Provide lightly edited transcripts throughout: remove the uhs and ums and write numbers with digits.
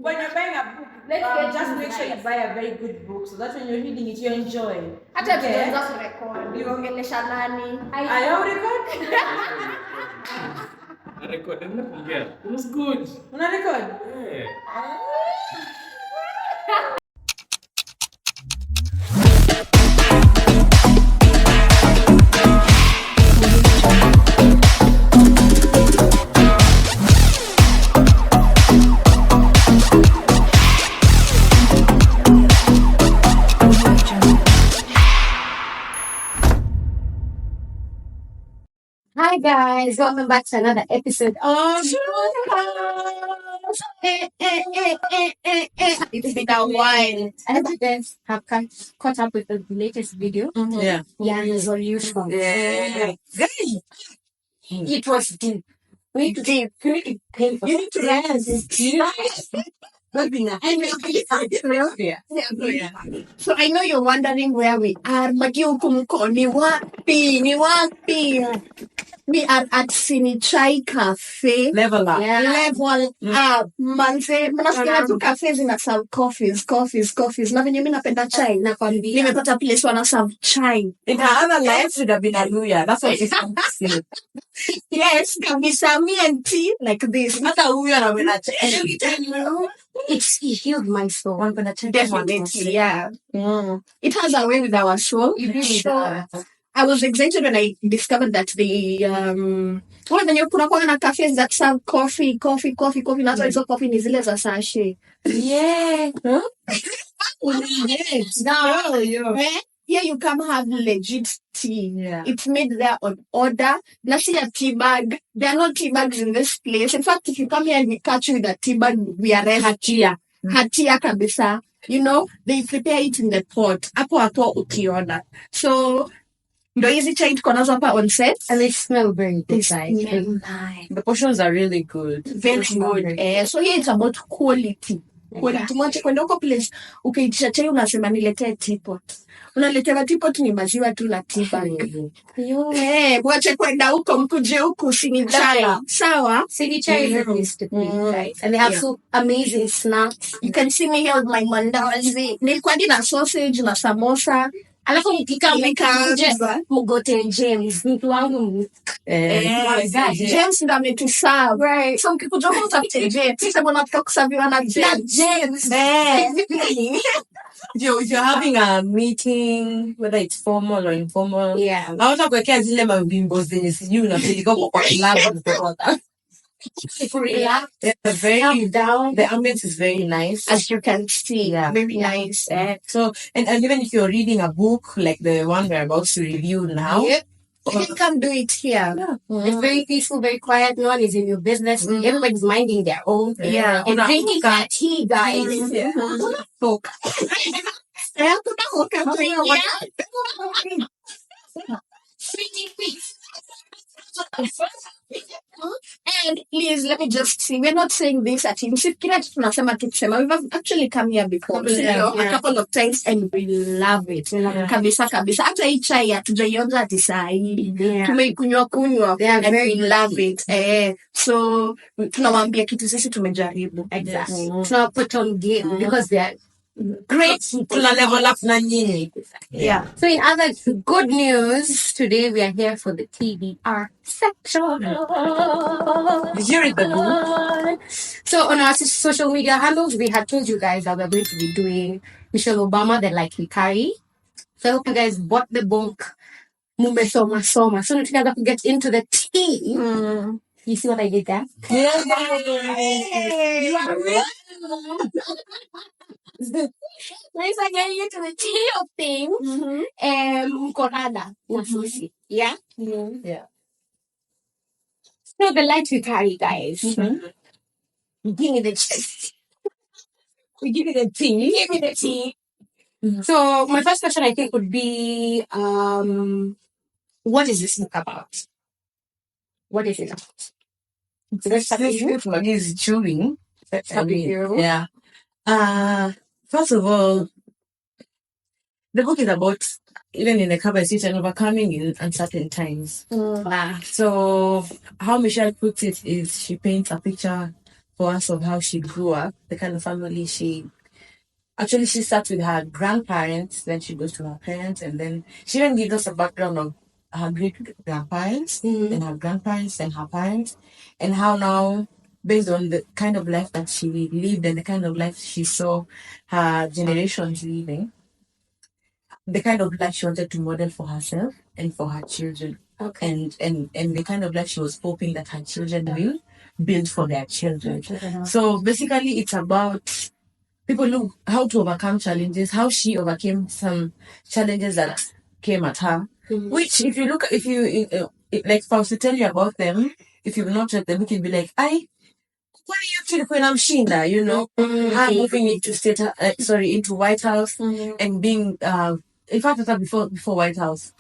when you're buying a book, just make sure you buy a very good book so that when you're reading it, you enjoy. Hata tunaanza kurekodi. Niongelesha nani? Ayaw record? I recorded nothing. It was good. Una record? Yeah. Hi guys, welcome back to another episode of It's been a while. I hope you guys have caught up with the latest video. Yeah. Yeah, resolution. Yeah. It was deep. Deep. Pretty painful. You need to rest. So I know you're wondering where we are, but you ni wapi. We are at Sinichai Cafe. Level up. Yeah. Level up. Manze, mnasikia tu cafe zina serve coffees. Na venye mimi napenda chai. Nimepata place wana serve chai. In her other life, should have been Hallelujah. That's what she's saying. Yes, kabisa, me and tea like this. It's healed my soul. I'm gonna check Definitely, yeah. It has a way with our soul. It really does. I was excited when I discovered that the when you kuna kwa na cafes that serve coffee. Not also coffee ni zile za sachet. Yeah. Yes. No. Here you come have legit tea. Yeah. It's made there on order. Na si a tea bag. There are no tea bags in this place. In fact, if you come here and we catch you with a tea bag, we are hatia kabisa. You know, they prepare it in the pot. Hapo ukiona. So, ndo hizi chai tuko nazo hapa on set. And they smell very good. Nice. The portions are really good. Very good. So here it's about quality. Mwache kwenda huko place, ukiitisha chai unasema niletee teapot. Unaletewa teapot ni maziwa tu na tea bag. Mwache kwenda huko mkuje huku Sinichai. Sawa? Sinichai is to be, guys. And they have so amazing snacks. You can see me here with my mandazi. Nilikuwa na sausage na samosa. Alafu mkika mgote James. Mtu wangu James ndo ametuserve. Right. So mkikuja huko utafute James. Sasa mbona tutakuserviwa na James? You're having a meeting, whether it's formal or informal. Yeah. Hawata kuwekea zile mabimbo zenye sijui unapeleka kwa club. The ambience is very nice, as you can see. Yeah. Very nice. So, and even if you're reading a book like the one we're about to review now, you can come do it here. Yeah. It's very peaceful, very quiet. No one is in your business. Everybody's minding their own. Yeah. And drinking that tea, guys. Yeah. Talk. And please, let me just see. We're not saying this at him. We've actually come here before, a couple of times, and we love it. Kabisa. Hata hii chai hatujaionja ati saa hii. Tumeikunywa. And we love it. So, tunawaambia kitu sisi tumejaribu. Exactly. Tuna put on game because they are great. Tuna level up na nyinyi. Yeah. So in other good news, today we are here for the TBR section. Did you read the book? So on our social media handles, we had told you guys that we're going to be doing Michelle Obama, The Light We Carry. So I hope you guys bought the book. Mume soma. So together to get into the tea. You see what I did there? Yeah. Let's get into the tea of things. Mkorada na sushi. Yeah? Yeah. So the light we carry, guys. Give me the tea. We give you the tea. Give me the tea. So my first question I think would be, what is this book about? What is it about? This book is chewing. Yeah. First of all, the book is about, even in the cover, it's an overcoming in uncertain times. So how Michelle puts it is she paints a picture for us of how she grew up, the kind of family she starts with her grandparents, then she goes to her parents, and then she even gives us a background of her great grandparents, and her grandparents, and her parents, and how now, based on the kind of life that she lived and the kind of life she saw her generations living, the kind of life she wanted to model for herself and for her children. Okay. And the kind of life she was hoping that her children will build for their children. So basically it's about people look how to overcome challenges, how she overcame some challenges that came at her. Which, if you like, if I was to tell you about them, if you've not read them, you can be like, what are you actually when I'm Shinda, her moving into into White House and being, in fact, it was before White House.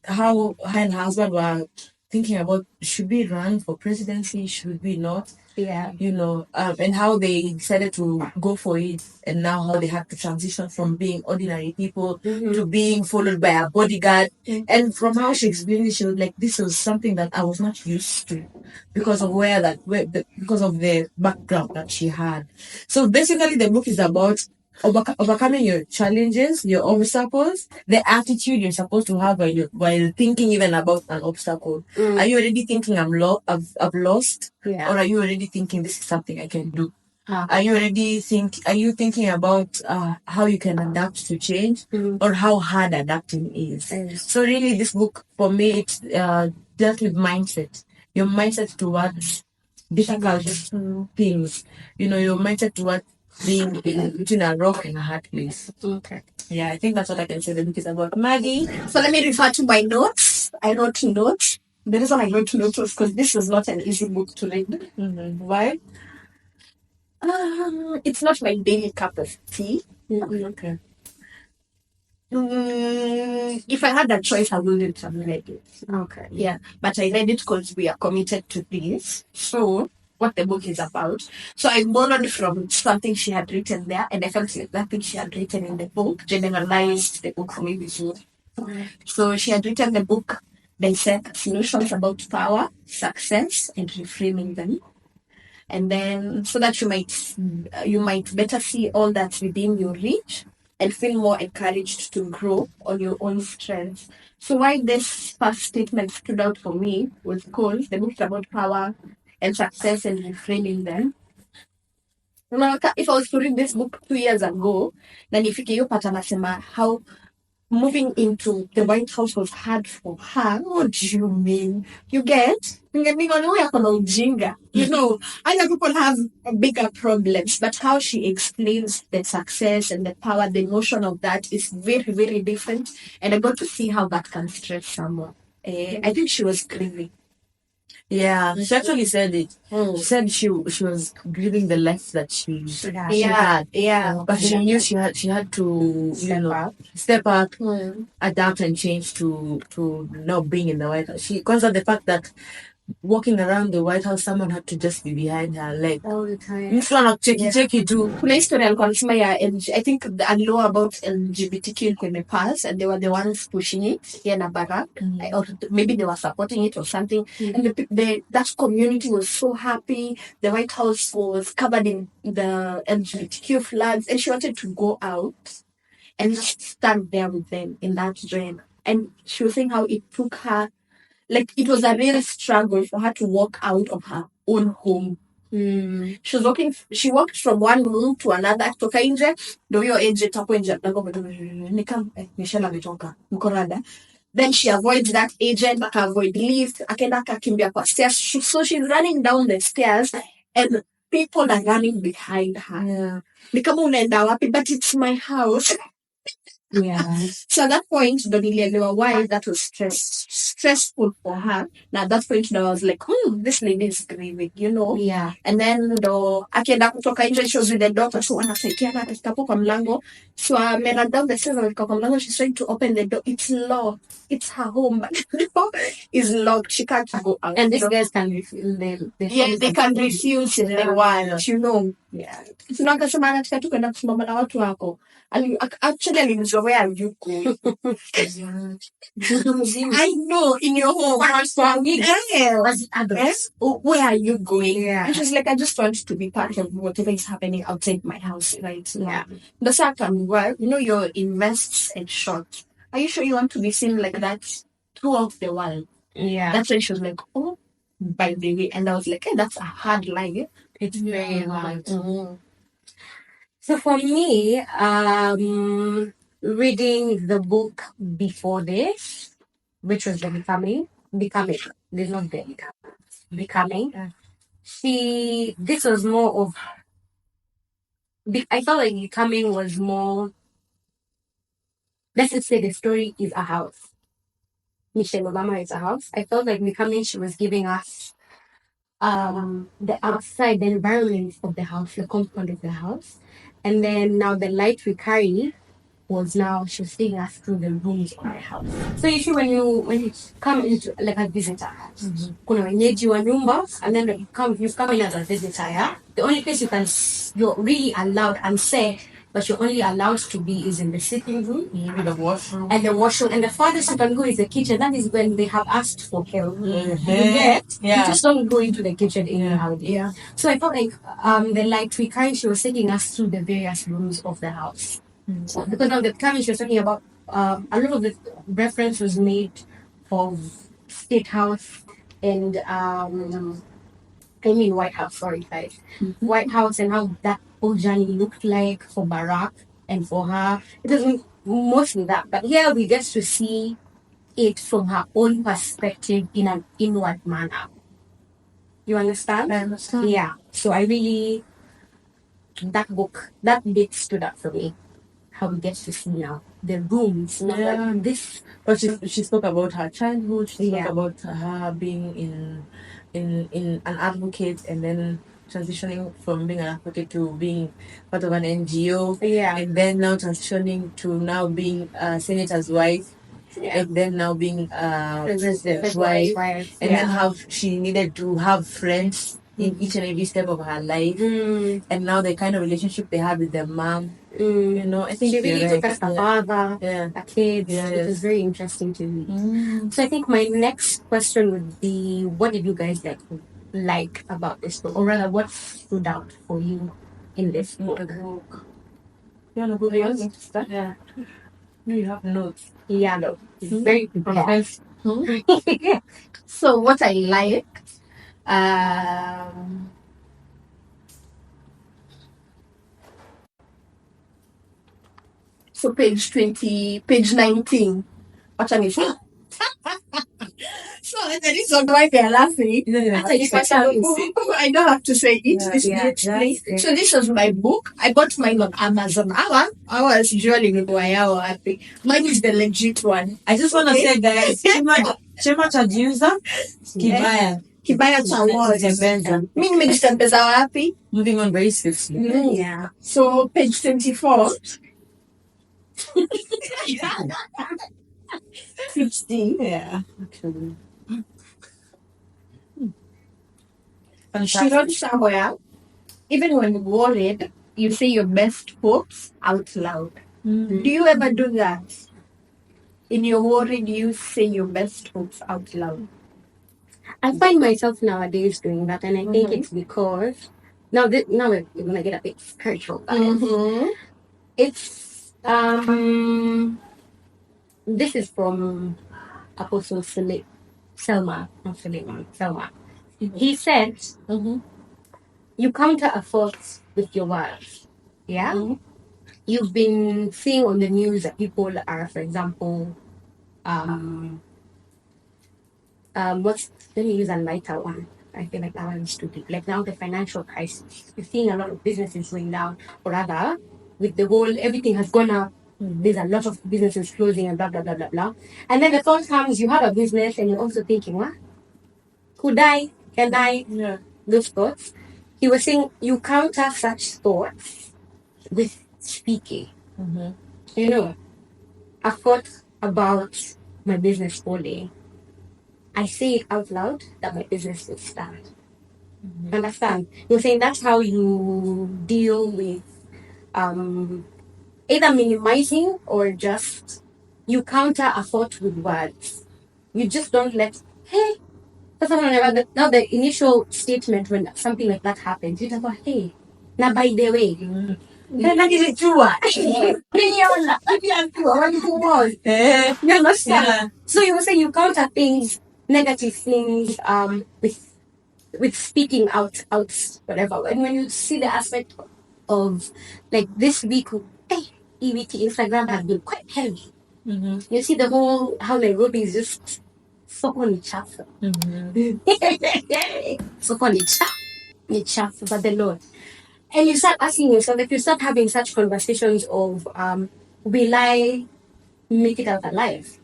How her and her husband were thinking about, should we run for presidency, should we not? And how they decided to go for it, and now how they had to transition from being ordinary people to being followed by a bodyguard. And from how she explained it, she was like, this was something that I was not used to because of because of the background that she had. So basically the book is about overcoming your challenges, your obstacles, the attitude you're supposed to have while thinking even about an obstacle. Are you already thinking I've lost? Yeah. Or are you already thinking this is something I can do? Are you thinking about how you can adapt to change or how hard adapting is? So really this book for me, it dealt with mindset. Your mindset towards difficult things. Your mindset towards being between a rock and a hard place. Okay. Yeah, I think that's what I can say the book is about. Maggie? So let me refer to my notes. I wrote notes. The reason I wrote notes was because this is not an easy book to read. Why? It's not my daily cup of tea. Okay. If I had a choice, I wouldn't have read it. Okay. Yeah, but I read it because we are committed to this. So, what the book is about. So, I borrowed from something she had written there, and I felt like that thing she had written in the book generalized the book for me before. So, she had written the book, Dissect, Notions about Power, Success, and Reframing them. And then, so that you might better see all that's within your reach and feel more encouraged to grow on your own strengths. So why this first statement stood out for me was because the book is about power and success and reframing them. If I was to read this book 2 years ago, na nifike hiyo pata nasema how moving into the White House was hard for her. What do you mean? You get? Other people have bigger problems, but how she explains the success and the power, the notion of that is very, very different. And I got to see how that can stress someone. I think she was grieving. Yeah, she actually said it. She said she was grieving the life that she had. Yeah. But she knew she had to step up, adapt and change to not being in the White House. She considered the fact that walking around the White House, someone had to just be behind her leg all the time. Check it too. I think the law about LGBTQ in the past, and they were the ones pushing it here in Barack, or maybe they were supporting it or something. And that community was so happy. The White House was covered in the LGBTQ flags, and she wanted to go out and just stand there with them in that dream. And she was saying how it took her. Like, it was a real struggle for her to walk out of her own home. She walked from one room to another. Toka nje, ndo hiyo agent hapo nje. Michelle ametoka. Mkorada. Then she avoids that agent, avoid lift. Akaenda akakimbia kwa stairs. So she's running down the stairs and people are running behind her. Yeah. Ni kama unaenda wapi, but it's my house. Yeah. So at that point, why that was stressful for her. Now at that point, I was like, this lady is grieving, Yeah. And then akienda kutoka nje, she was with the doctor, so wanasaidiana akifikapo kwa mlango. So ran down the stairs, akifika kwa mlango, she's trying to open the door. It's locked. It's her home, but the door is locked. She can't go out. And these guys can refuse. They can refuse if they want, Yeah. Tunakasema anataka tu kwenda kusimama na watu wako. Actually aliniuliza where are you going? I know, in your home. Where are you going? Yeah. And she's like, I just want to be part of whatever is happening outside my house right now. Yeah. The second, well, your invests and short. Are you sure you want to be seen like that throughout the world? Yeah. That's when she was like, oh, by the way. And I was like, hey, that's a hard line. It's very hard. Mm-hmm. So for me, reading the book before this, which was the becoming, there's not the becoming. This was more of, I felt like becoming was more, let's just say the story is a house. Michelle Obama is a house. I felt like becoming, she was giving us the outside, the environment of the house, the compound of the house. And then now the light we carry was now she was taking us through the rooms of the house. So you see when you come into like a visitor, kuna wenyeji wa nyumba, and then you come in as a visitor, yeah? The only place you're really allowed and say, but you're only allowed to be is in the sitting room, the washroom, and the farthest you can go is the kitchen. That is when they have asked for help. You just don't go into the kitchen anyhow. Yeah. So I felt like the light we carry, she was taking us through the various rooms of the house. So because of the time she was talking about, a lot of the reference was made of State House and White House. Sorry, guys, White House and how that whole journey looked like for Barack and for her. It wasn't mostly that, but here we get to see it from her own perspective in an inward manner. You understand? I understand. Yeah. So I really, that bit stood up for me. How we get to see now the rooms. Like this. But she spoke about her childhood. She spoke about her being in an advocate and then transitioning from being an advocate to being part of an NGO. Yeah. And then now transitioning to now being a senator's wife. Yeah. And then now being president's wife. And then how she needed to have friends in each and every step of her life. And now the kind of relationship they had with their mom. I think she really took us a father, a kid. It was very interesting to me. So I think my next question would be, what did you guys like about this book? Or rather, what stood out for you in this book? You want to go first? Yeah. You have notes. Yeah, no. Very prepared. So what I like, so page 19. What I mean? So the reason why they're laughing, I don't have to say it. So this was my book. I bought mine on Amazon. I was usually happy. Mine is the legit one. I just want to say, guys, chema cha jiuza kibaya cha wote. Mimi nimejitembeza wapi? Moving on very swiftly. Yeah. So page 24. 60. Yeah, actually. She wrote somewhere, even when worried, you say your best hopes out loud. Do you ever do that? In your worry, do you say your best hopes out loud? I find myself nowadays doing that, and I think it's because now we're gonna get a bit spiritual, guys. It's this is from Apostle Selma. He said, you counter a thought with your words. Yeah? You've been seeing on the news that people are, for example, let me use a lighter one. I feel like that one is too deep. Like now the financial crisis. You're seeing a lot of businesses going down, or rather, with the whole, everything has gone up. There's a lot of businesses closing and blah, blah, blah, blah, blah. And then the thought comes, you have a business and you're also thinking, what? Could I? Can I? Yeah. Those thoughts. He was saying, you counter such thoughts with speaking. A thought about my business falling. I say it out loud that my business will stand. Understand? You're saying that's how you deal with either minimizing or just you counter a thought with words. You just don't let, hey, now the initial statement when something like that happens, you just go, hey, now by the way, you understand? Yeah. So you were saying you counter things, negative things, with speaking out whatever. And when you see the aspect of like this week, hey, EVT Instagram has been quite heavy. You see the whole how Nairobi is just soko ni chafu. Soko ni chafu, but the Lord. And you start asking yourself, like you start having such conversations of will I make it out alive?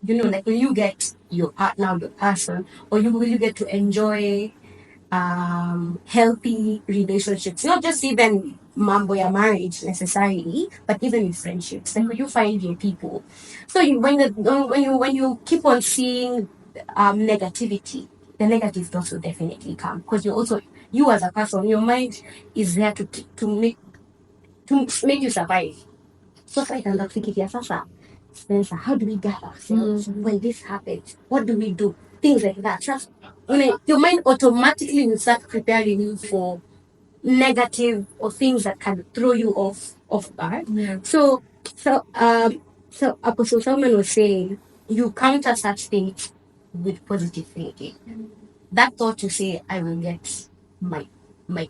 You know, like will you get your partner, the person, or will you get to enjoy healthy relationships, not just even mambo ya marriage necessarily, but even in friendships. Like when you find your people, so when you keep on seeing negativity, the negative thoughts will definitely come because you as a person, your mind is there to make you survive. So I can think it sasa. Spencer, how do we get ourselves when this happens? What do we do? Things like that. Just your mind automatically will start preparing you for negative or things that can throw you off guard. Yeah. So Apostle Solomon was saying you counter such things with positive thinking. That thought to say I will get my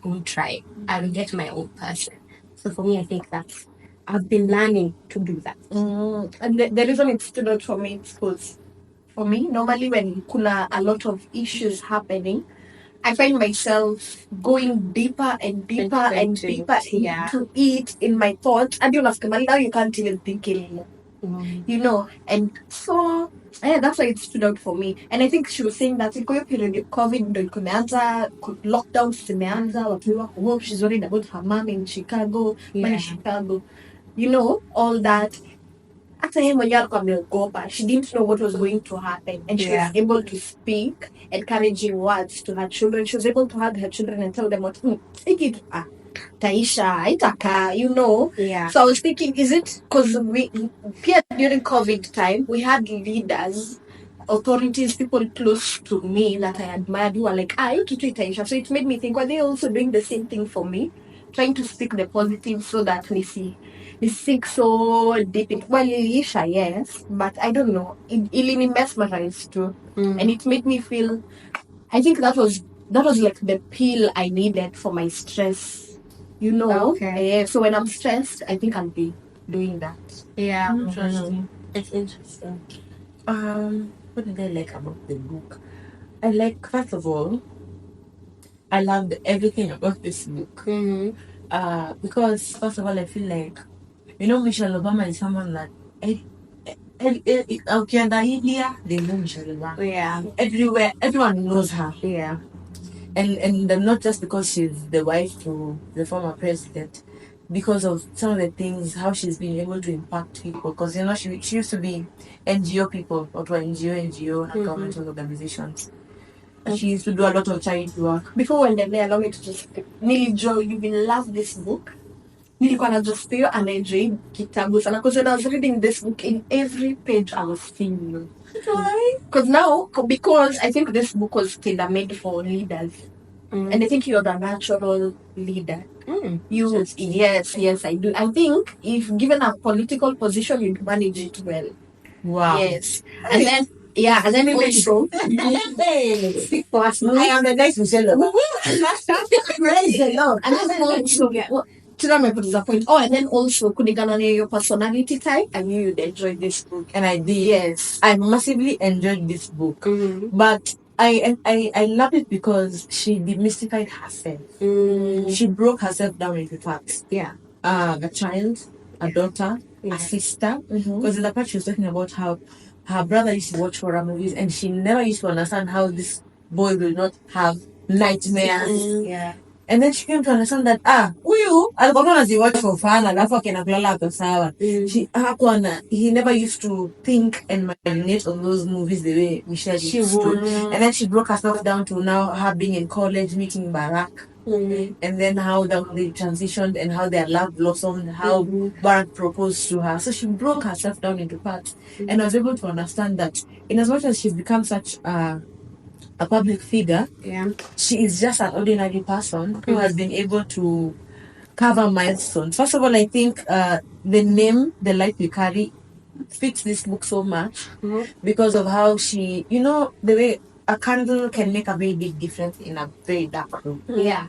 own tribe, I will get my own person. So for me, I think that's I've been learning to do that. And the reason it stood out for me is because for me, normally when kuna a lot of issues happening, I find myself going deeper and deeper and deeper into it in my thoughts. And now you can't even think anymore. You know, and so that's why it stood out for me. And I think she was saying that in period of COVID ndo ikumeanza, lockdown zimeanza, watu wako home, she's worried about her mom in Chicago, when in Chicago, you know, all that. After him, she didn't know what was going to happen, and she was able to speak encouraging words to her children. She was able to hug her children and tell them what take it Taisha, itaka, you know. So I was thinking, is it because during COVID time we had leaders, authorities, people close to me that I admired who were like, Taisha. So it made me think, were they also doing the same thing for me? Trying to speak the positive so that we sink so deep in iliisha, yes, but I don't know. It mesmerized too. And it made me feel I think that was like the pill I needed for my stress. You know? So when I'm stressed, I think I'll be doing that. Yeah. Interesting. It's interesting. What did I like about the book? I like, first of all, I loved everything about this book. Because first of all, I feel like, you know, Michelle Obama is someone that ukienda India, they know Michelle Obama. Yeah. Everywhere, everyone knows her. Yeah. And not just because she's the wife to the former president, because of some of the things, how she's been able to impact people. Because, you know, she used to be NGO people, or to NGO, and governmental organizations. And she used to do a lot of charity work. Before when they allow me to just Nearly Joe, you will love this book. Nilikuwa najisikia anaenjoy kitabu sana because when I was reading this book, in every page I was singing. Why? Because I think this book was tailor-made for leaders. And I think you're the natural leader. Yes, I do. I think if given a political position, you'd manage it well. Wow. Yes. And then also, speak for us. I am the next Michelle Obama. praise the Lord. And then also, and then also, kulingana na your personality type, I knew you'd enjoy this book. And I did. Yes. I massively enjoyed this book. But I love it because she demystified herself. She broke herself down into parts. Yeah. A child, a daughter, a sister. Because in the part she was talking about how her brother used to watch horror movies and she never used to understand how this boy will not have nightmares. And then she came to understand that huyu alikuwa anaziwatch for fun alafu akienda kulala ako sawa. He never used to think and marinate on those movies the way Michelle used to. And then she broke herself down to now her being in college, meeting Barack. And then how they transitioned and how their love blossomed, how Barack proposed to her. So she broke herself down into parts and was able to understand that in as much as she's become such a public figure, she is just an ordinary person who has been able to cover milestones. First of all, I think the name, The Light We Carry, fits this book so much because of how she, the way a candle can make a very big difference in a very dark room. Yeah.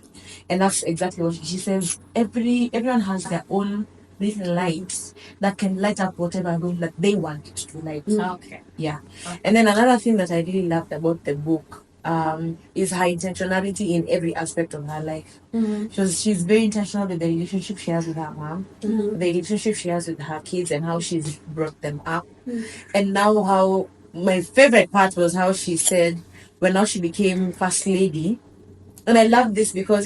And that's exactly what she says. Everyone has their own little lights that can light up whatever room that they want it to light. Okay. Yeah. Okay. And then another thing that I really loved about the book is her intentionality in every aspect of her life. She's very intentional with the relationship she has with her mom, the relationship she has with her kids, and how she's brought them up. And now how my favorite part was how she said when now she became first lady. And I love this because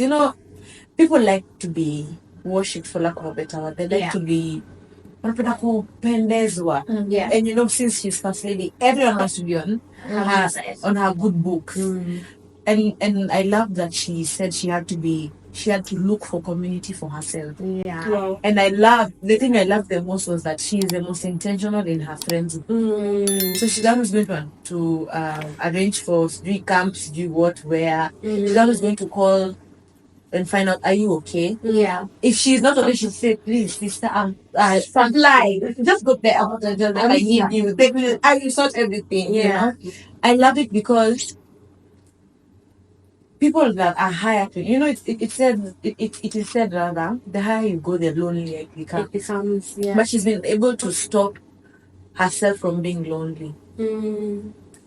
people like to be worshipped, for lack of a better word. They like to be wanapenda kupendezwa. And since she's first lady, everyone has to be on her good book. And I love that she said she had to look for community for herself. Yeah. And the thing I loved the most was that she is the most intentional in her friends. So she's always going to arrange for camps, do what, where. She's always going to call and find out, are you okay? Yeah. If she's not okay, she'll say, please, sister, supply. Just go there. I need you. They will, you sort everything. Yeah. I love it because people that are higher to it is said rather the higher you go, the lonelier it becomes. But she's been able to stop herself from being lonely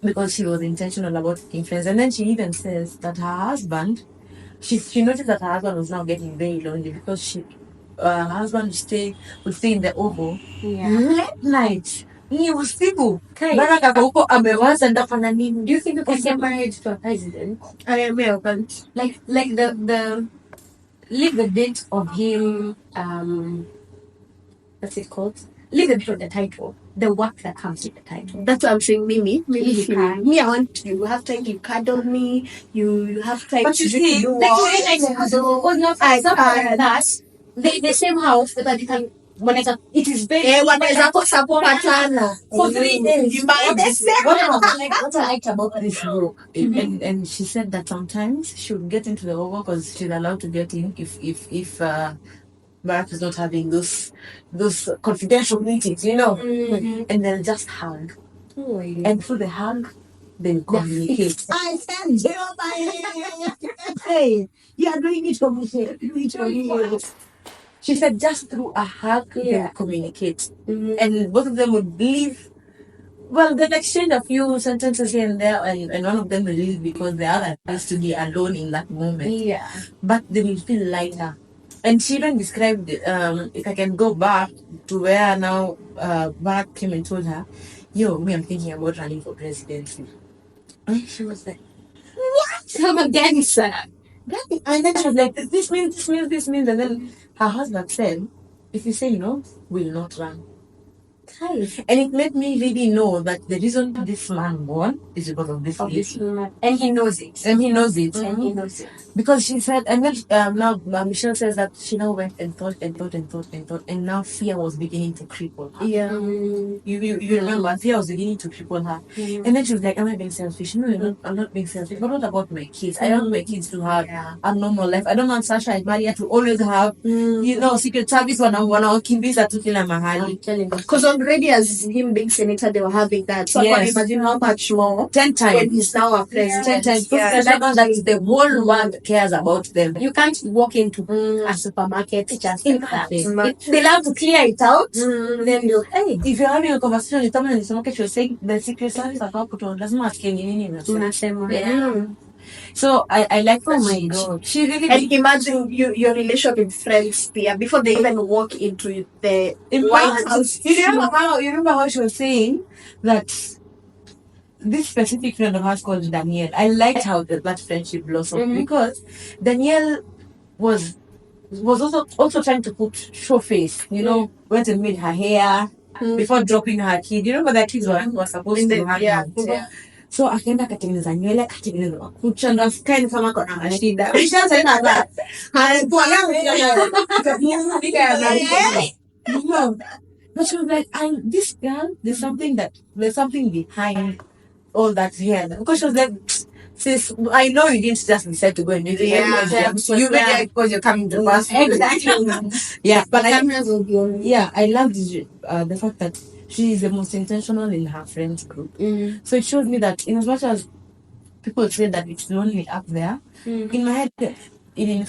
because she was intentional about taking friends. And then she even says that her husband, she noticed that her husband was now getting very lonely because her husband would stay in the Oval late night. He was single. Baraka huko amewaza ndafanya nini. Do you think you can get married to a president? I am American. Like the leave the date of him, what's it called? Leave the date of the title. The work that comes with the title. That's what I'm saying, Mimi. You can. Me, I want you have time to cuddle me. You have time But you to see, do Like, what. not like that. The same house, but you can. It is very. Wanaweza kupatana For 3 days. You might what I liked about this book, and she said that sometimes she would get into the Oval because she's allowed to get in if Barack is not having those confidential meetings, and they'll just hug. Oh, yeah. And through the hug, they communicate. I said, hey, you are doing it for me. She said just through a hug, they would communicate. And both of them would leave. Well, they'd exchange a few sentences here and there, and one of them will leave because the other has to be alone in that moment. Yeah. But they will feel lighter. And she even described, if I can go back to where now Barack came and told her, I'm thinking about running for presidency. And she was like, what? I'm a gangster. And then she was like, this means. And then her husband said, if you say no, we'll not run. And it made me really know that the reason this man won is because of this lady. And he knows it. Because she said, and then now Michelle says that she now went and thought, and now fear was beginning to cripple her. Yeah. You remember, fear was beginning to cripple her. And then she was like, am I being selfish? No, I'm not being selfish. But what about my kids? I want my kids to have a normal life. I don't want Sasha and Maria to always have, Secret Service wanaokimbiza tu kila mahali. Because already as him being senator, they were having that. So I can imagine how much more 10 times. when he's now a president. 10 times. That is the whole world cares about them. You can't walk into a supermarket just like that. They have to clear it out. Then you, hey, if you're having a conversation with someone in the supermarket, you're saying the Secret Service lazima asikie nini unasema. So I like that. Oh my God. She really. And imagine your relationship with friends there before they even walk into the White House. You remember how she was saying that this specific friend of hers called Danielle. I liked how that friendship blossomed because Danielle was also trying to show face. Went and made her hair before dropping her kid. You know what that kids were supposed to hang out. So akaenda akatengeneza nywele, akatengeneza makucha, na sky kama kona mashida. Ushaanza that. But she was like, this girl, there's something behind all that hair. Because she was like, sis, I know you didn't just decide to go and do it. You made it because you're coming to pass. Exactly. Yeah, but I love the fact that she is the most intentional in her friends group. So it shows me that in as much as people say that it's lonely up there, in my head, I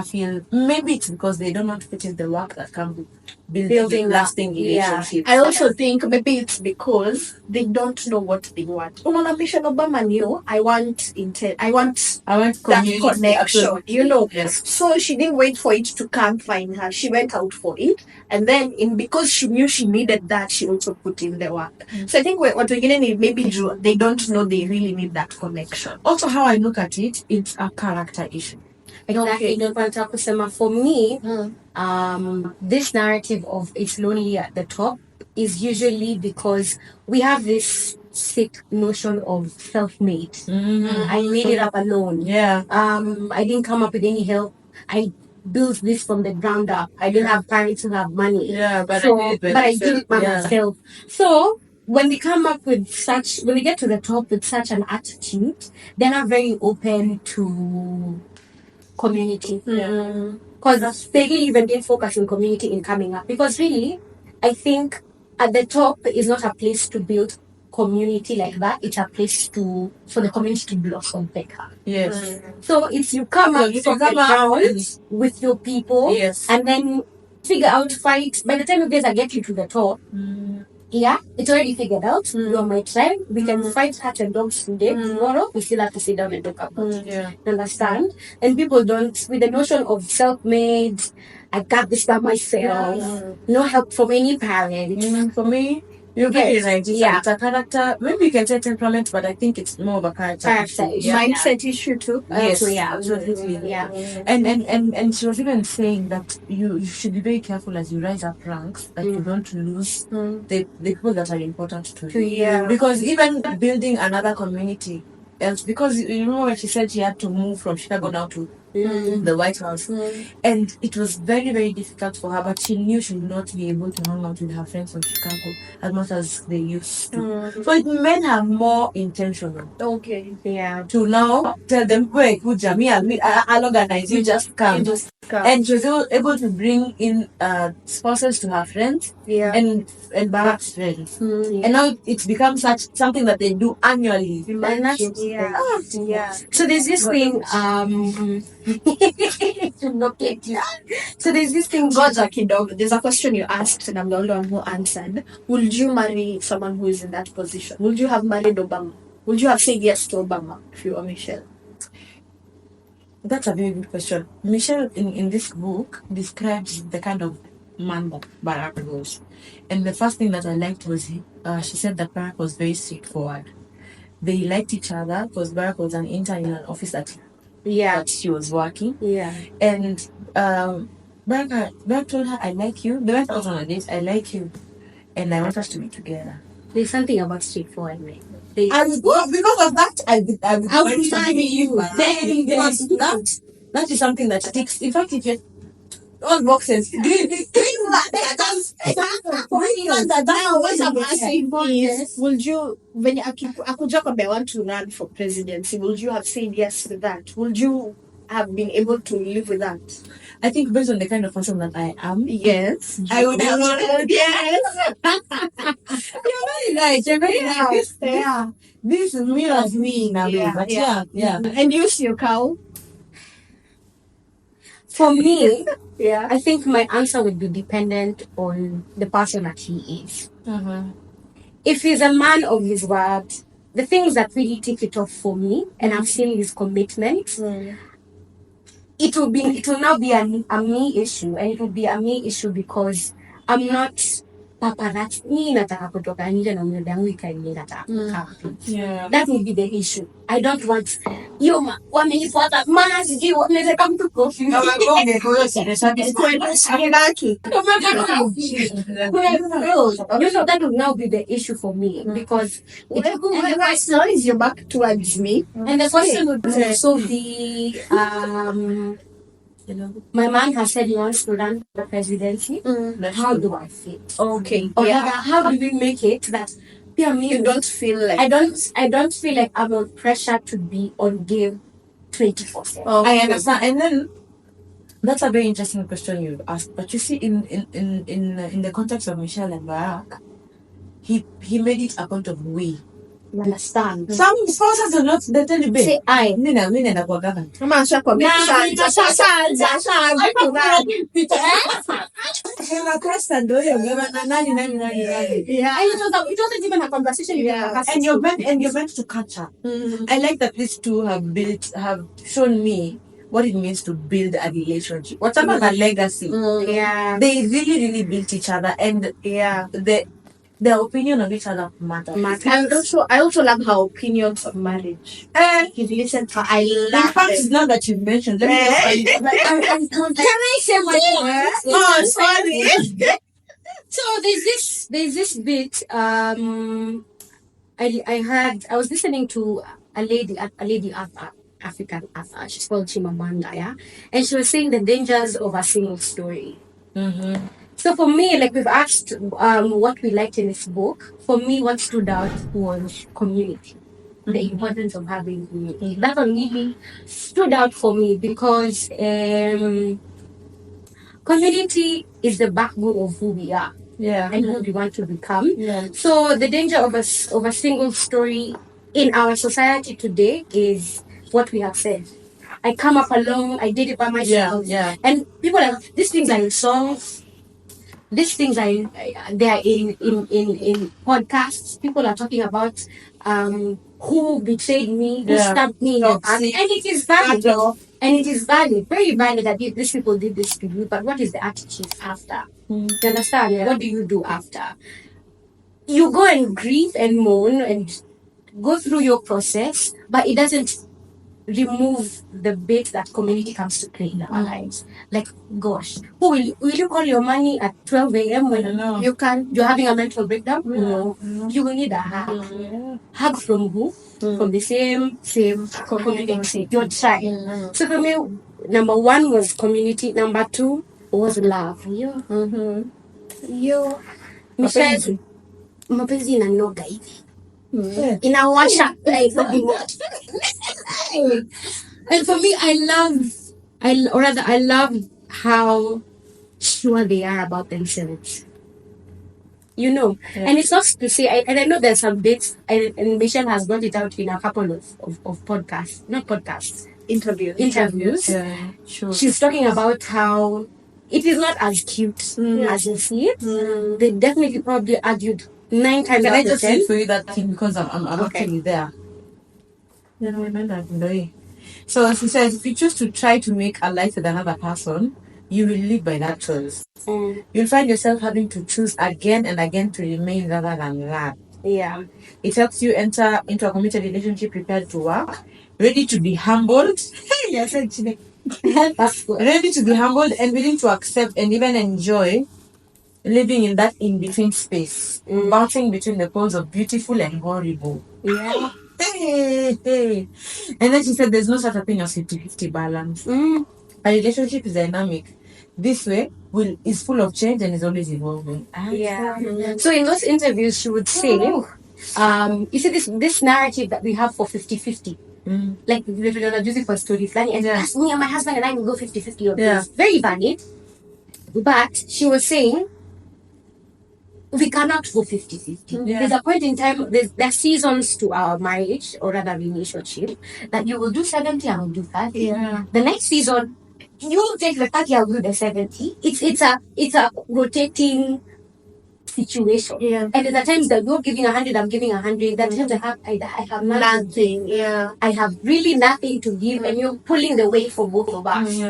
feel maybe it's because they don't want to put in the work that can be building lasting relationships. I also think maybe it's because they don't know what they want. Michelle Obama knew, I want that connection, Yes. So she didn't wait for it to come find her. She went out for it, and then because she knew she needed that, she also put in the work. So I think what we're getting is maybe they don't know they really need that connection. Also, how I look at it, it's a character issue. Exactly. For me, this narrative of it's lonely at the top is usually because we have this sick notion of self-made. I made it up alone. Yeah. I didn't come up with any help. I built this from the ground up. I didn't have parents who have money. Yeah, but I did it by myself. So when they come up with when they get to the top with such an attitude, they're not very open to community. Because they really even didn't focus on community in coming up. Because really, I think at the top is not a place to build community like that. It's a place for the community to blossom better. Yes. So it's you come up from the ground with your people, and then figure out fight. By the time you guys are getting to the top, it's already figured out. You're my tribe. We can fight cats and dogs today. Tomorrow, we still have to sit down and talk about it. You understand? And people don't, with the notion of self-made, I got this by myself, no help from any parent. For me, you're very right. It's a character. Maybe you can say temperament, but I think it's more of a character issue. Mindset issue too. Yes. Absolutely. Yeah. And she was even saying that you should be very careful as you rise up ranks that you don't lose the people that are important to you. Yeah. Because even building another community else, because you remember when she said she had to move from Chicago now to the White House, and it was very, very difficult for her, but she knew she would not be able to hang out with her friends from Chicago as much as they used to. So it made her more intentional. Okay. Yeah. To now tell them, wait, good Jamie, I'll organize, you just come. And she was able to bring in sponsors to her friends and Barack's friends. And now it's become something that they do annually. So there's this thing, so there's this thing, there's a question you asked and I'm the only one who answered. Would you marry someone who is in that position? Would you have married Obama? Would you have said yes to Obama if you were Michelle? That's a very good question. Michelle in this book describes the kind of man that Barack was. And the first thing that I liked was she said that Barack was very straightforward. They liked each other because Barack was an intern in an office that she was working. Yeah. And Barack told her, I like you. They went out on a date, I like you. And I want us to be together. There's something about straightforward men. Because of that, I would marry you. That is something that sticks. In fact, if you're all boxes, would you, when I want to run for presidency, would you have said yes to that? Would you have been able to live with that? I think based on the kind of person that I am, yes, I would have. Yes. You're very right. This is me as me now. But yeah. And you, your cow? For me, I think my answer would be dependent on the person that he is. If he's a man of his word, the things that really take it off for me, and I've seen his commitment, it will now be a me issue, and it will be a me issue because I'm not paparazzi, mimi nataka kutoka nje na mwili yangu ikaingia nataka kukaa. Yeah. That would be the issue. I don't want wamenifuata maana sijui wanaweza mtu kofi. You know, that would now be the issue for me because is your back towards me. And the question would be also the my man has said he wants to run for the presidency. How do I feel? Okay. Or rather, how do we make it that you don't feel like I don't feel like I'm on pressure to be on game 24/7. I understand. And then that's a very interesting question you've asked. But you see, in the context of Michelle and Barack, he made it a point of we. You understand? Some spouses are not the tell you, babe. Say I. Nina kwa government. you know, it wasn't even a conversation. And you're meant to catch up. I like that these two have shown me what it means to build a relationship. Whatever the legacy. They really built each other, and their opinion of each other matters. And I also love her opinions on marriage. You've listened to her. I love in fact, it's not that you mentioned. Let me Can I say my Oh, sorry. So there's this bit. I was listening to a lady African author. She's called Chimamanda, yeah, and she was saying the dangers of a single story. So for me, like we've asked what we liked in this book, for me what stood out was community. The importance of having community. That one really stood out for me because community is the backbone of who we are. And who we want to become. So the danger of a single story in our society today is what we have said. I come up alone, I did it by myself. And people are, these things are in songs. These things are they are in podcasts. People are talking about who betrayed me, who stabbed me, and it is valid. And it is valid, very valid that these people did this to you. But what is the attitude after? You understand? What do you do after? You go and grieve and mourn and go through your process, but it doesn't remove the bit that community comes to play in our lives. Like, gosh, who will you call your money at 12 a.m. when you're having a mental breakdown? No. You will need a hug. Hug from who? From the same community, your tribe. So for me, number one was community. Number two was love. Michelle, mapenzi inanoga hivi. Inawasha like and for me, I love how sure they are about themselves. You know, and it's not to say, and I know there's some bits, and Michelle has brought it out in a couple of podcasts, not podcasts, interviews. Yeah, sure. She's talking about how it is not as cute as you see it. They definitely probably argued 9 times Can out I of just 10. say for you that thing because I'm actually there. You know, remember. So she says, if you choose to try to make a life with another person, you will live by that choice. You'll find yourself having to choose again and again to remain rather than that. Yeah. It helps you enter into a committed relationship prepared to work, ready to be humbled. That's good. Ready to be humbled and willing to accept and even enjoy living in that in-between space, bouncing between the poles of beautiful and horrible. Yeah. Hey. And then she said there's no such a thing as 50-50 balance. A relationship is dynamic. This way is full of change and is always evolving. So in those interviews, she would say, you see this narrative that we have for 50-50. Like we're not using for story planning, and me and my husband and I will go 50-50 on this. Very valid. But she was saying we cannot go 50-50. There's a point in time, there's seasons to our marriage or rather relationship that you will do 70, I will do 30. The next season, you will take the 30, I will do the 70. It's a rotating situation. And there's the times that you're giving 100, I'm giving 100. That times I have nothing. I have really nothing to give, and you're pulling the weight for both of us.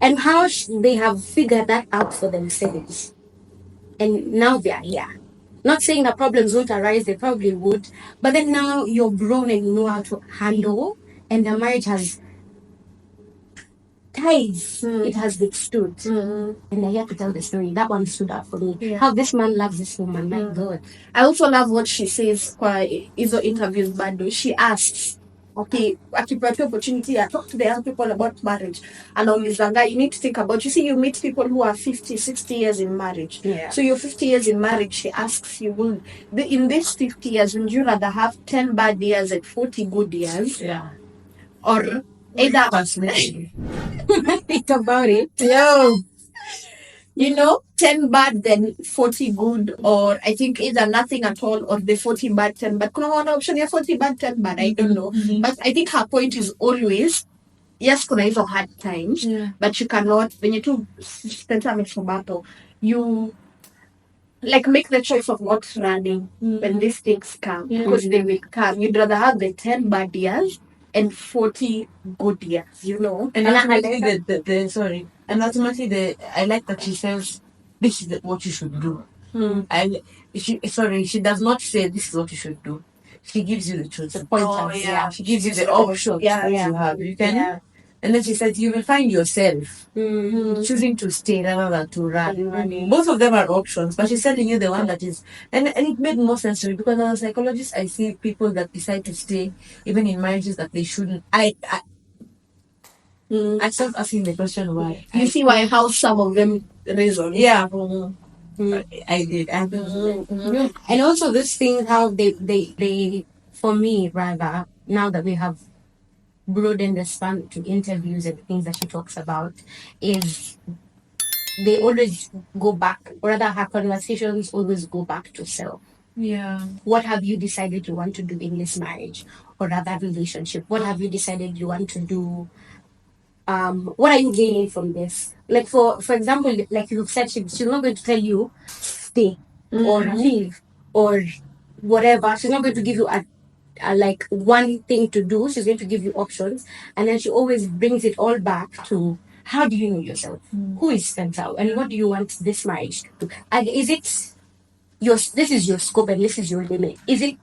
And how they have figured that out for themselves. and now they are here. Not saying that problems won't arise, they probably would, but then now you're grown and you know how to handle, and the marriage has ties. It has withstood. And they're here to tell the story. That one stood out for me. Yeah. How this man loves this woman. My God. I also love what she says kwa hizo interviews bado. She asks, okay, akipata opportunity, I talk to the young people about marriage. Anaulizanga, you need to think about, you see, you meet people who are 50, 60 years in marriage. Yeah. So you're 50 years in marriage, she asks you, in these 50 years, would you rather have 10 bad years and 40 good years? Yeah. Or either... Think about it. Yo. You know, 10 bad then 40 good, or I think either nothing at all or the 40 bad, 10 bad. Kuna one option ya 40 bad, 10 bad, I don't know. But I think her point is always, yes, kuna hizo hard times, but you cannot, when you do spend time in battle, you like make the choice of not running when these things come, because they will come. You'd rather have the 10 bad years and 40 good years, you know. And ultimately, sorry. And ultimately, I like that she says, this is what you should do. And she does not say this is what you should do. She gives you the choice. The pointers. She gives you the options that you have. You can, and then she says you will find yourself choosing to stay rather than to run. Both of them are options, but she's telling you the one that is, and it made more sense to me, because as a psychologist, I see people that decide to stay even in marriages that they shouldn't. I start asking the question why. You see why how some of them reason. Yeah. I did. And also this thing, how they for me rather, now that we have broadened the span to interviews and things that she talks about, is they always go back, or rather her conversations always go back to self. Yeah. What have you decided you want to do in this marriage or rather relationship? What have you decided you want to do? What are you gaining from this? Like for example, like you've said, she's not going to tell you stay or leave or whatever. She's not going to give you a like one thing to do. She's going to give you options, and then she always brings it all back to how do you know yourself? Who is Spencer, and what do you want this marriage to do? And is it this is your scope and this is your limit? Is it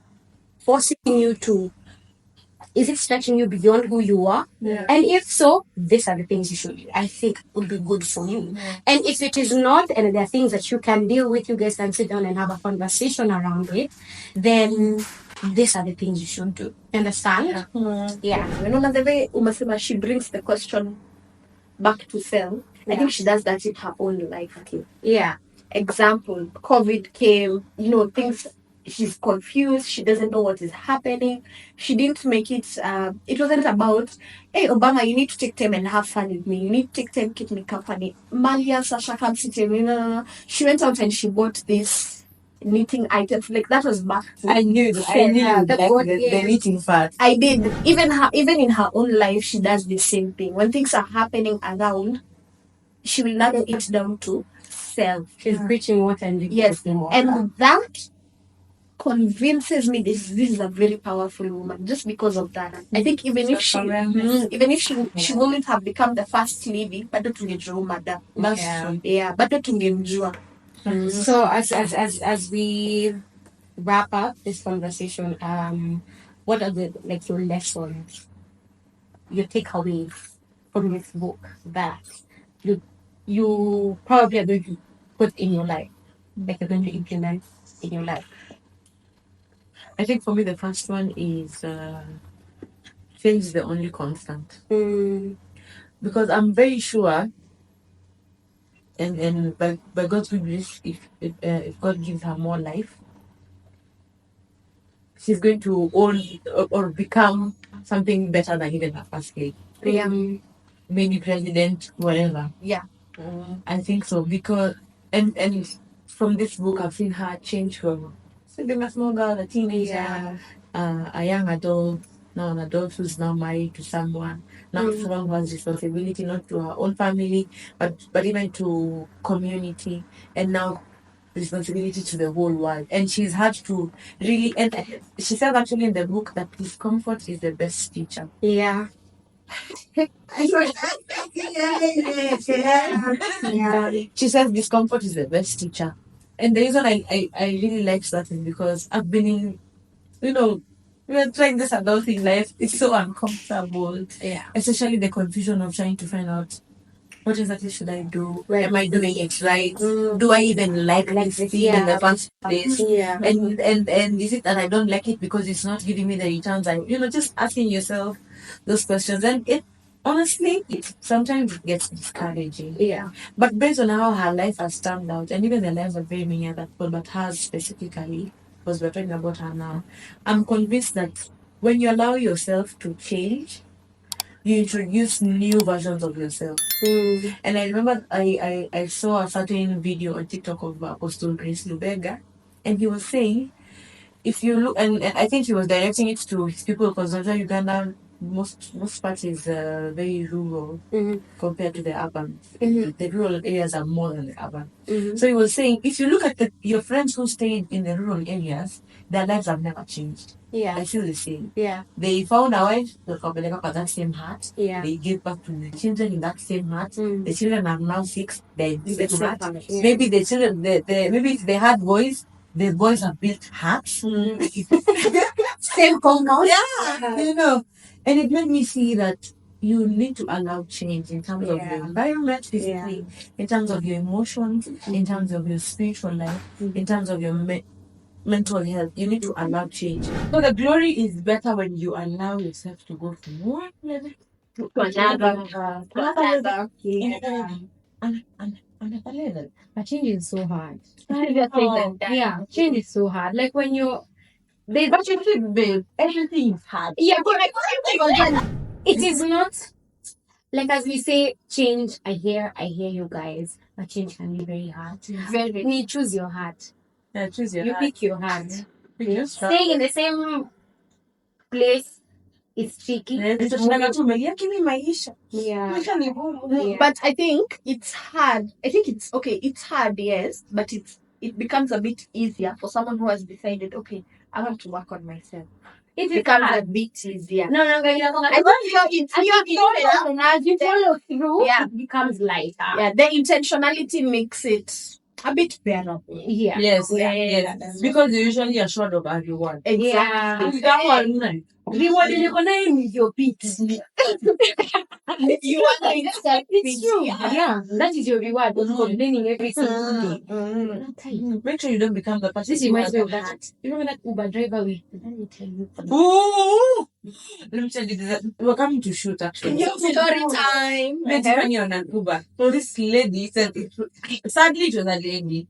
forcing you to? Is it stretching you beyond who you are? Yeah. And if so, these are the things you should, I think, would be good for you. And if it is not, and there are things that you can deal with, you guys can sit down and have a conversation around it, then these are the things you should do. Understand? Yeah. You know, the way Umasima, she brings the question back to self. I think she does that in her own life too. Yeah. Example, COVID came, you know, things, she's confused, she doesn't know what is happening. She didn't make it, it wasn't about, hey, Obama, you need to take time and have fun with me. You need to take time, keep me company. Malia, Sasha, come sit here. No. She went out and she bought this knitting items. Like, that was back to... I knew the knitting part. I did. Even in her own life, she does the same thing. When things are happening around, she will narrow it down to self. She's preaching what and yes, and that convinces me this is a very powerful woman just because of that. I think even if she wouldn't have become the first lady, bado tungejua mada. Yeah, bado tungemjua. So as we wrap up this conversation, what are the your lessons, your takeaways from this book that you probably are going to put in your life, like you're going to implement in your life? I think for me the first one is change is the only constant. Because I'm very sure, and by God's grace, if God gives her more life, she's going to own or become something better than even her first lady. Yeah. Maybe president, whatever. Yeah. I think so, because and from this book I've seen her change from being a small girl, a teenager, a young adult, now an adult who's now married to someone, now someone who has responsibility not to her own family, but even to community, and now responsibility to the whole world. And she's had to really, and she said actually in the book that discomfort is the best teacher. Yeah. She says discomfort is the best teacher. And the reason I really like that is because I've been in, we're trying this adult thing life. It's so uncomfortable. Yeah. Especially the confusion of trying to find out what exactly should I do? Right. Am I doing it right? Do I even like this thing in the first place? Yeah. And is it that I don't like it because it's not giving me the returns? Just asking yourself those questions. And honestly, sometimes it gets discouraging. Yeah. But based on how her life has turned out, and even the lives of very many other people, but hers specifically, because we're talking about her now, I'm convinced that when you allow yourself to change, you introduce new versions of yourself. And I remember I saw a certain video on TikTok of Apostle Grace Lubega, and he was saying, if you look, and I think he was directing it to his people because Uganda, most parts is very rural compared to the urban. The rural areas are more than the urban. So he was saying, if you look at your friends who stayed in the rural areas, their lives have never changed. Yeah. I feel the same. Yeah. They found a wife, they completed that same heart. Yeah. They gave birth to the children in that same heart. The children are now 6. They're in the same heart. Yeah. Maybe the children, maybe if they had boys, the boys have built hearts. Same compound. Yeah. And it made me see that you need to allow change in terms of your environment, physically, in terms of your emotions, in terms of your spiritual life, in terms of your mental health. You need to allow change. So the glory is better when you allow yourself to go from one level to another. Another level. But change is so hard. Yeah. Change is so hard. Like when you're But you think, babe, everything is hard. Yeah, but it is not like as we say change. I hear you guys, but change can be very hard. very. You choose your heart. Yeah, choose your You heart. pick your heart. Because Staying in the same place is tricky. give me my Isha. Yeah. But I think it's hard. I think it's okay. It's hard, yes, but it becomes a bit easier for someone who has decided, okay, I want to work on myself. It becomes a bit easier. No, I think as you follow through, Yeah. it becomes lighter. yeah, the intentionality makes it a bit bearable. Yeah. Yes, Yeah. yes. Because you're usually assured of a reward. Exactly. That one, Reward in your name with your pits. You want to insert It's true. Yeah. Yeah, that is your reward for complaining every single day. make sure you don't become the person. This reminds me of that. You remember that Uber driver let me tell you. Ooh! Let me tell you that we're coming to shoot actually. Story time. Met Tiffany on an Uber. So this lady said, sadly it was a lady.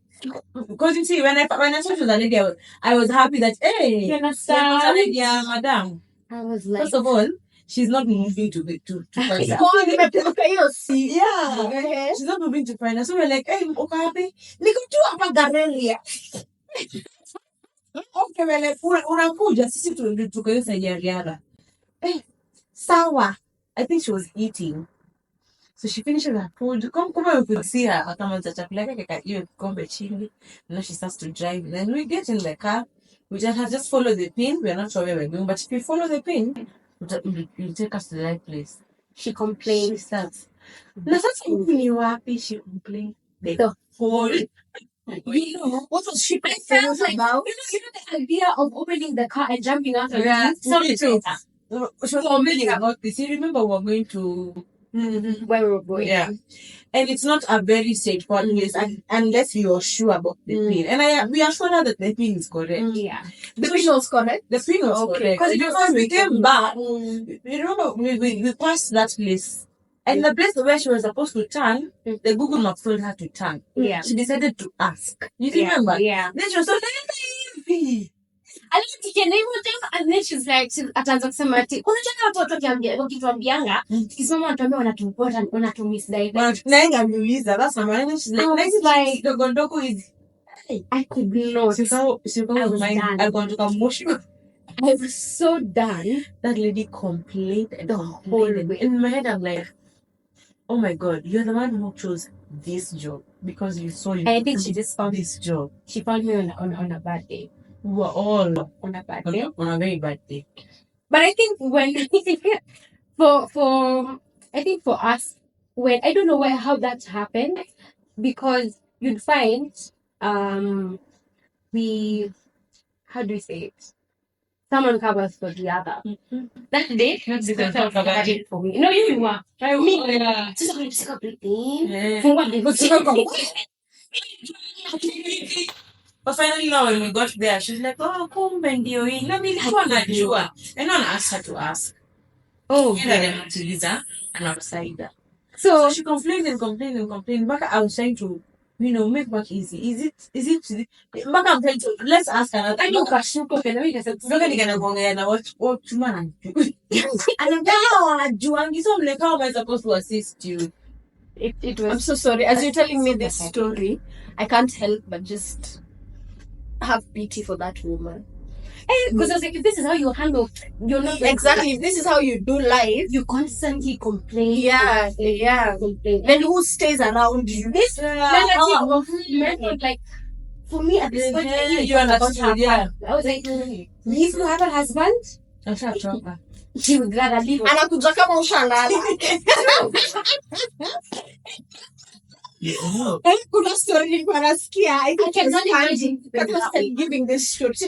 Because you see, when I saw it was a lady, I was happy that hey, You understand? a lady, madam. I was like, First of all, she's not moving to finance. Yeah. She's not moving to finance. So we're like, hey, okay, happy. Niko tu hapa Garelia. Okay, we're like, unakuja sisi tuko hiyo side ya riadha. Sawa. I think she was eating. So she finishes her food. Come we could see her. Akamaliza chakula yake kaka hiyo kikombe chini. Now she starts to drive. Then we get in the car. We just follow the pin. We are not sure where we're going, but if we follow the pin, it'll take us to the right place. she complained. She starts. Na sasa huku ni wapi? She complained. The whole. What was she I felt like, about? the idea of opening the car and jumping out of Yeah, it sounded so better. she was complaining about this. You remember we were going to. Where we were going. Yeah. And it's not a very straightforward place unless you're sure about the pin. And we are sure now that the pin is correct. Yeah. The pin was correct. The pin was correct. Because we came back, you remember, we passed that place. And the place where she was supposed to turn, the Google Map told her to turn. Yeah. She decided to ask. You remember? Yeah. Then she was so like, And then she's like, ataanza kusema ati unajua watu wakituambianga kisimama wanatuambia wanatumisdirect. naenga miuliza. That's my mind. She's like, I was next like, Dogondoko is. I could not. She was done. I'm going to come wash you. I was so done. That lady complained The whole way. In my head, I'm like, oh my God, you're the one who chose this job because you saw I think she just found this job. She found me on a bad day. We were all On a bad day. on a very bad day. But I think when for us, when I don't know how that happened, because you'd find we, how do we say it? Someone covers for the other. That day, the was covering for me. No, you were. Me. Yeah. But finally now when we got there, she's like, oh, kumbe ndio hii. Na nilikuwa najua. And no one asked her to ask. Oh, yeah. So she complained. But I was trying to, make work easy. Is it? But I'm trying to, let's ask her. I know kashuko kena wika said, "Look gonna go na what chuma." And I'm so like, how am I supposed to assist you? It was. I'm so sorry. As you're telling me this story, I can't help but just have pity for that woman. Because I was like, if this is how you handle, you're not exactly. If this is how you do life, you constantly complain. Yeah. Complain. Then who stays around you? This relative of men, like for me at this point, you understood. Yeah, I was like, if you have a husband, she would rather leave. Anakuja kama ushalala. Kuna story nilikuwa nasikia. I cannot imagine giving this story. So,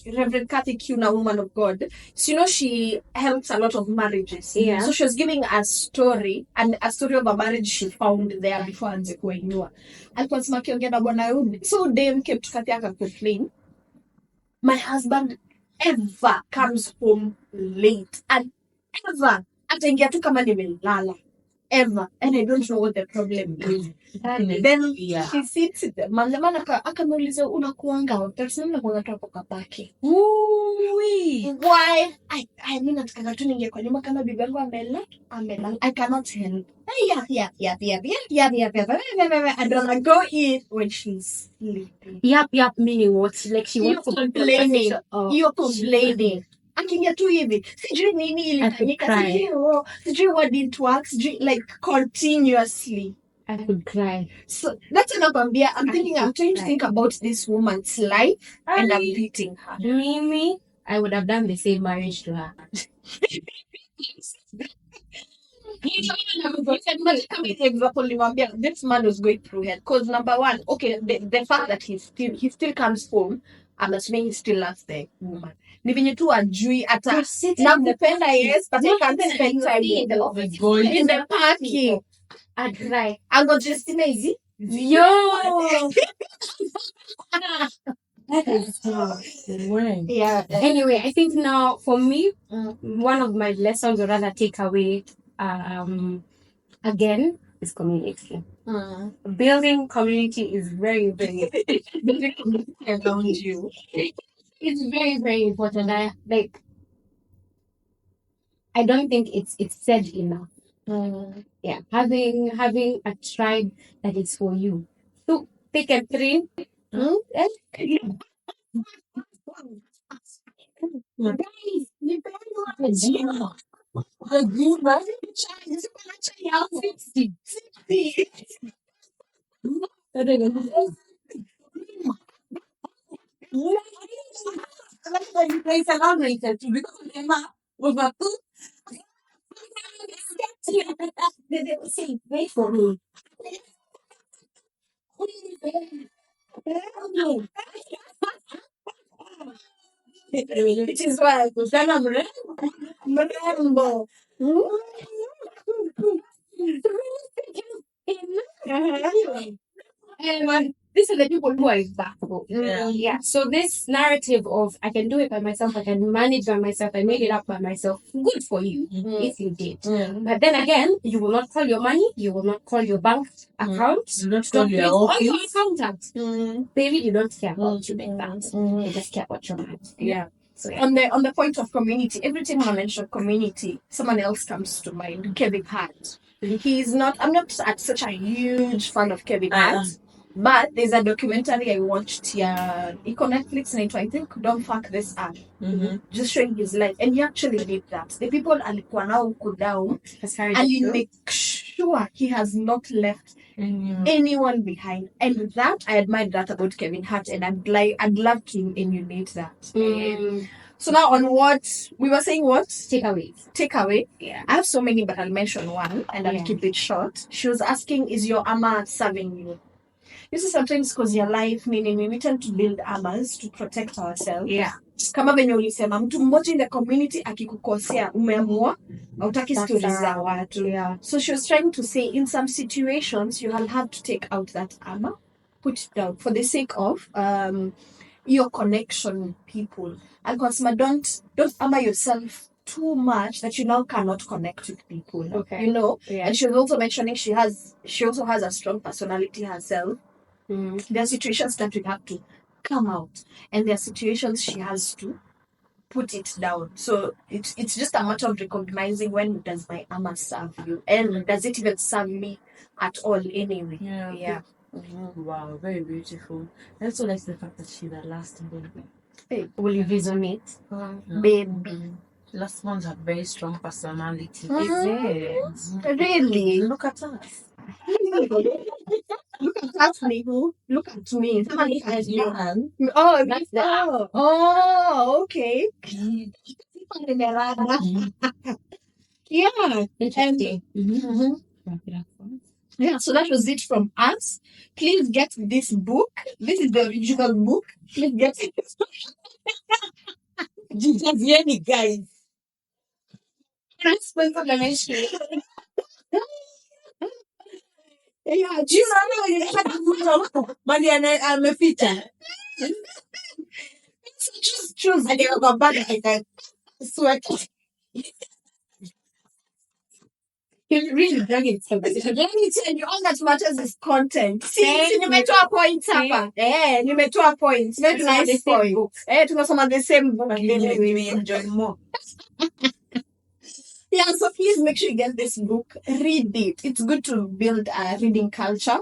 Reverend Kathy Q, a woman of God. So, she helps a lot of marriages. Yeah. So she was giving a story, and a story of a marriage she found there before anze kuinua. Alikuwa sema kiongea na bwana yule. So Dame came to Kathy aka complain. My husband ever comes home late, and ever ataingia tu kama nimelala. Ever. And I don't know what the problem is. Then she sits there. Maana akamuuliza unakuanga wapi? Unakuanga tu kwa pake. Why? I mean nataka tu ninge kwa nyuma kama bibi yangu amela. I cannot help. Yeah. I don't go in when she's sleeping. Yep, meaning what? Like she wants to complaining. You're complaining. Akiingia tu hivi sijui nini ilifanyika sijui what didn't work like continuously I could cry. So that's nakwambia I'm trying to think about this woman's life and I'm beating her. Me, I would have done the same marriage to her. This man was going through hell because number one, okay, the fact that he still comes home, I'm assuming he still loves the woman. Ni venye tu ajui ata nakupenda yes, but I can't spend time in the parking. I'd cry. I'm going to just easy. Yo. Yeah. Anyway, I think now for me, one of my lessons or rather takeaway, again, is community. Building community is very, very building community around you. It's very, very important. I don't think it's said enough. Yeah, having a tribe that is for you. So take a train. Wait for me. It is why I was Mrembo. These are the people who are backable. Yeah. So this narrative of I can do it by myself, I can manage by myself, I made it up by myself. Good for you if you did. But then again, you will not call your money, you will not call your bank account, you don't call your accountant. They really don't care about you like that. They just care about your mind. Yeah. So on the point of community, every time I mention community, someone else comes to mind. Kevin Hart. I'm not such a huge fan of Kevin Hart. But there's a documentary I watched here. It's on Netflix and I think Don't Fuck This Up. Just showing his life. And he actually did that. The people alikuwa nao huko down. And he make sure he has not left anyone behind. And that, I admire that about Kevin Hart. And I'd love to emulate that. So now on what we were saying, what takeaway. Yeah, I have so many, but I'll mention one and I'll keep it short. She was asking, is your ama serving you? This is sometimes because your life, meaning we tend to build armors to protect ourselves. Yeah. Kama venye ulisema mtu mmoja in the community akikukosea umeamua hautaki stories za watu. Yeah. So she was trying to say in some situations you will have to take out that armor, put it down for the sake of your connection with people. And consumer, don't armor yourself too much that you now cannot connect with people. Okay. You know? Yeah. And she was also mentioning she also has a strong personality herself. There are situations that we have to come out, and there are situations she has to put it down. So it's just a matter of recognizing when does my armor serve you, and does it even serve me at all anyway. Yeah. Wow, very beautiful. I also like the fact that she's the last baby. Hey, Will you resonate? baby. Last ones have very strong personality. Is it? Really? Look at us. Look at us, Nico. Look at me. Somebody has you. Man. Oh, that's that. Oh, okay. Yeah. Interesting. Yeah, so that was it from us. Please get this book. This is the original book. Please get it. Jesus, guys. Sponsor the mention. Yeah, Do you know Mali amepita? just choose. And they were bad like sweat. You really drag it. Let me tell you, all that matters is content. See, nimetoa points hapa. Nimetoa points. Very nice points. Tunasoma the same book. We enjoy more. Yeah, so please make sure you get this book. Read it. It's good to build a reading culture.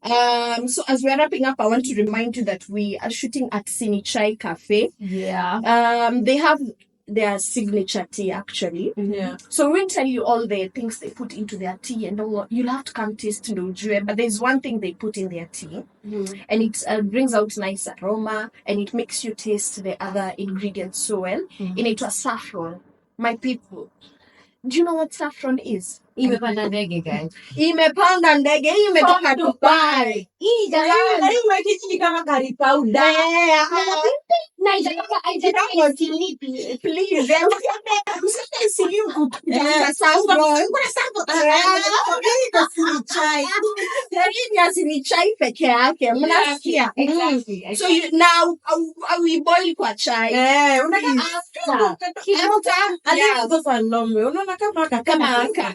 So as we're wrapping up, I want to remind you that we are shooting at Sinichai Cafe. Yeah. They have their signature tea actually. Yeah. So we won't tell you all the things they put into their tea and all. You'll have to come taste Ndojue. But there's one thing they put in their tea, and it brings out nice aroma, and it makes you taste the other ingredients so well. And it was saffron. My people, do you know what saffron is? Imepanda ndege, guys. Imepanda ndege, imetoka Dubai. Hii kama curry powder. Please, chai peke yake. Mnasikia? Exactly. So now we boil kwa chai.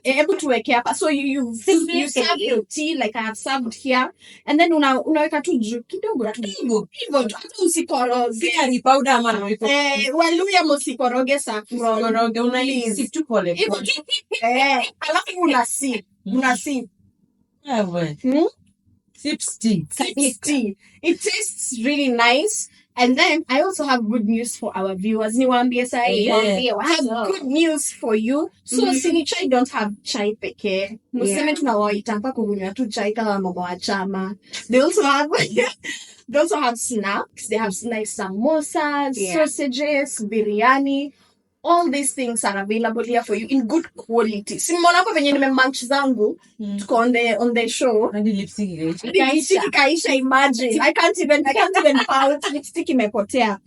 Hebu tuweke hapa. So you serve your tea like I have served here, and then unaweka tu juu kidogo tu hivyo tu, hata usikoroge. Curry powder ama Waluya msikoroge saffron. Koroge unaisi tu pole pole. Alafu unasip. Wewe. Sips tea. It tastes really nice. And then I also have good news for our viewers. Niwaambie sahi. I have good news for you. So Sinichai don't have chai peke. Museme tunawaita mpaka kunywa tu chai kama mama wa chama. They also have snacks. They have nice samosas, sausages, biryani. All these things are available here for you in good quality. Simona hapo venye nimemunch zangu tuko on the show. And lipstick Kaisha, imagine. I can't even pout. Lipstick imepotea.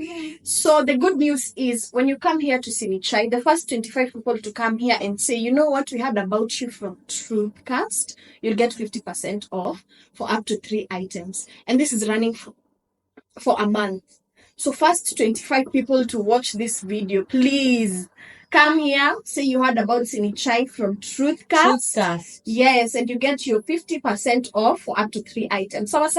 So the good news is when you come here to Sinichai, the first 25 people to come here and say, you know what, we heard about you from Truthcast, you'll get 50% off for up to 3 items. And this is running for a month. So first 25 people to watch this video, please come here, say you heard about Sinichai from Truthcast. Yes, and you get your 50% off for up to 3 items. Sawa.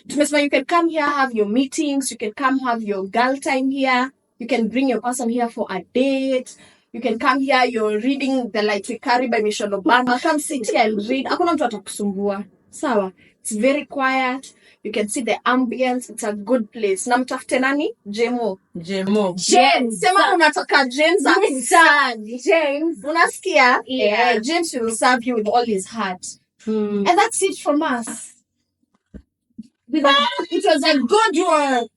Tumesema you can come here, have your meetings, you can come have your girl time here, you can bring your person here for a date, you can come here, you're reading The Light We Carry by Michelle Obama. Come sit here and read. Hakuna mtu atakusumbua. Sawa. It's very quiet. You can see the ambience. It's a good place. Na mtafute nani? James. Sema unataka James akuserve. James. Unasikia? Yeah. James will serve you with all his heart. And that's it from us. It was a good one.